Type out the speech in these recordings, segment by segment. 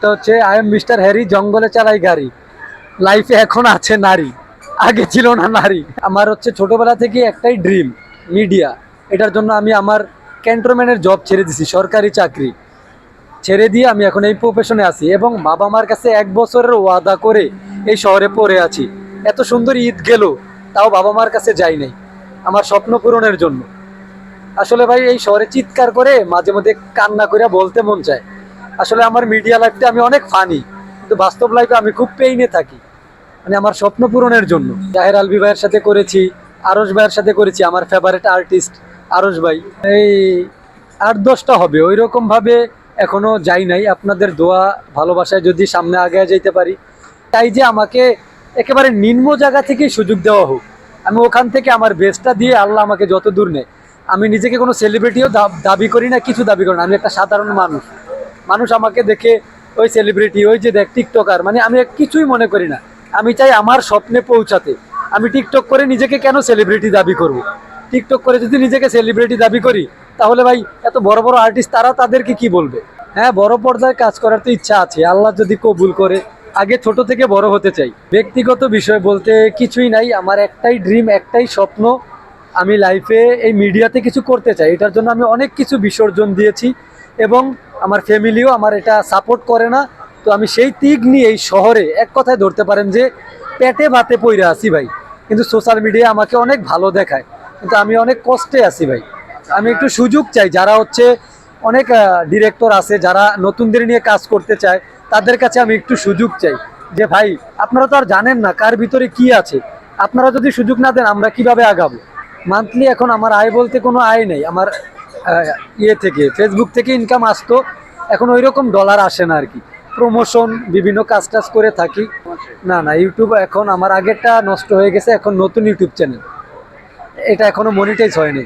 এটা হচ্ছে I am mister Harry, জঙ্গলে চালাই গাড়ি, লাইফে এখন আছে নারী, আগে ছিল না নারী। আমার হচ্ছে ছোটবেলা থেকে একটাই ড্রিম, মিডিয়া। এটার জন্য আমি আমার ক্যান্টনমেন্টের জব ছেড়ে দিছি, সরকারি চাকরি ছেড়ে দিয়ে আমি এখন এই প্রফেশনে আছি এবং বাবা মার কাছে 1 বছরের ওয়াদা করে এই শহরে পড়ে আছি। এত সুন্দর ঈদ গেল, তাও বাবা মার কাছে যাই নাই আমার স্বপ্ন পূরণের জন্য। আসলে ভাই এই শহরে চিৎকার করে মাঝে মধ্যে কান্না করে বলতে মন চায়, আসলে আমার মিডিয়া লাইফটা আমি অনেক ফানি, কিন্তু বাস্তব লাইফে আমি খুব পেইনে থাকি। মানে আমার স্বপ্ন পূরণের জন্য জাহের আলভি ভাইয়ের সাথে করেছি, আরশ ভাইয়ের সাথে করেছি, আমার ফেভারিট আর্টিস্ট আরশ ভাই। এই 8-10টা হবে, ওই রকম ভাবে এখনো যাই নাই। আপনাদের দোয়া ভালোবাসায় যদি সামনে আগে যেতে পারি, তাই যে আমাকে একেবারে নিম্ন জায়গা থেকেই সুযোগ দেওয়া হোক, আমি ওখান থেকে আমার বেস্টটা দিয়ে আল্লাহ আমাকে যত দূর নেয়। আমি নিজেকে কোনো সেলিব্রিটিও দাবি করি না, কিছু দাবি করি না, আমি একটা সাধারণ মানুষ। মানুষ আমাকে দেখে ওই সেলিব্রিটি, ওই যে দেখ টিকটকার, মানে আমি কিছুই মনে করি না। আমি চাই আমার স্বপ্নে পৌঁছাতে। আমি টিকটক করে নিজেকে কেন সেলিব্রিটি দাবি করব? টিকটক করে যদি নিজেকে সেলিব্রিটি দাবি করি, তাহলে ভাই এত বড় বড় আর্টিস্ট তারা তাদেরকে কি বলবে? হ্যাঁ, বড় পর্দায় কাজ করার তো ইচ্ছা আছে, আল্লাহ যদি কবুল করে। আগে ছোট থেকে বড় হতে চাই। ব্যক্তিগত বিষয় বলতে কিছুই নাই, আমার একটাই ড্রিম, একটাই স্বপ্ন। আমি লাইফে এই মিডিয়াতে কিছু করতে চাই, এটার জন্য আমি অনেক কিছু বিসর্জন দিয়েছি এবং আমার ফ্যামিলিও আমার এটা সাপোর্ট করে না। তো আমি সেই দিক নিয়ে এই শহরে এক কথায় ধরতে পারেন যে পেটে ভাতে পইরা আছি ভাই। কিন্তু সোশ্যাল মিডিয়া আমাকে অনেক ভালো দেখায়, কিন্তু আমি অনেক কষ্টে আছি ভাই। আমি একটু সুযোগ চাই, যারা হচ্ছে অনেক ডিরেক্টর আছে যারা নতুনদের নিয়ে কাজ করতে চায়, তাদের কাছে আমি একটু সুযোগ চাই যে ভাই আপনারা তো আর জানেন না কার ভিতরে কি আছে, আপনারা যদি সুযোগ না দেন আমরা কিভাবে আগাবো? মান্থলি এখন আমার আয় বলতে কোনো আয় নেই। আমার ইয়ে থেকে ফেসবুক থেকে ইনকাম আসতো, এখন ওই রকম ডলার আসে না আর কি। প্রমোশন বিভিন্ন কাজ টাজ করে থাকি। না না, ইউটিউব এখন আমার আগেরটা নষ্ট হয়ে গেছে, এখন নতুন ইউটিউব চ্যানেল, এটা এখনো মনিটাইজ হয়নি।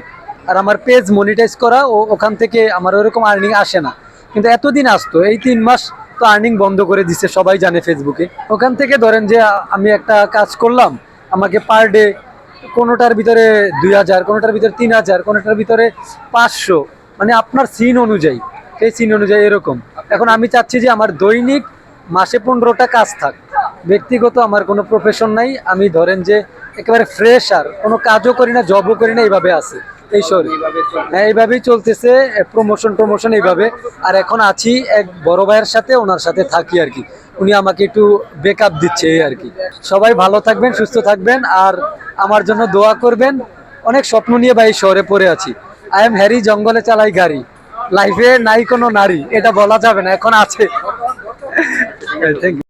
আর আমার পেজ মনিটাইজ করা, ওখান থেকে আমার ওরকম আর্নিং আসে না, কিন্তু এতদিন আসতো। এই 3 মাস তো আর্নিং বন্ধ করে দিচ্ছে, সবাই জানে ফেসবুকে। ওখান থেকে ধরেন যে আমি একটা কাজ করলাম, আমাকে পার ডে কোনোটার ভিতরে 2000, কোনোটার ভিতরে 3000, কোনোটার ভিতরে 500, মানে আপনার সিন অনুযায়ী, সেই সিন অনুযায়ী এরকম। এখন আমি চাচ্ছি যে আমার দৈনিক মাসে 15টা কাজ থাক। ব্যক্তিগত আমার কোনো প্রফেশন নাই, আমি ধরেন যে একেবারে ফ্রেশ, আর কোনো কাজও করি না, জবও করি না, এইভাবে আছে এই শরীর। হ্যাঁ, এইভাবেই চলতেছে, প্রমোশন এইভাবে। আর এখন আছি এক বড় ভাইয়ের সাথে, ওনার সাথে থাকি আর কি, উনি আমাকে একটু ব্যাকআপ দিচ্ছে এই আর কি। সবাই ভালো থাকবেন, সুস্থ থাকবেন, আর আমার জন্য দোয়া করবেন। অনেক স্বপ্ন নিয়ে ভাই শহরে পড়ে আছি। আই এম হ্যারি, জঙ্গলে চালাই গাড়ি, লাইফে নাই কোনো নারী, এটা বলা যাবে না, এখন আছে। Thank you.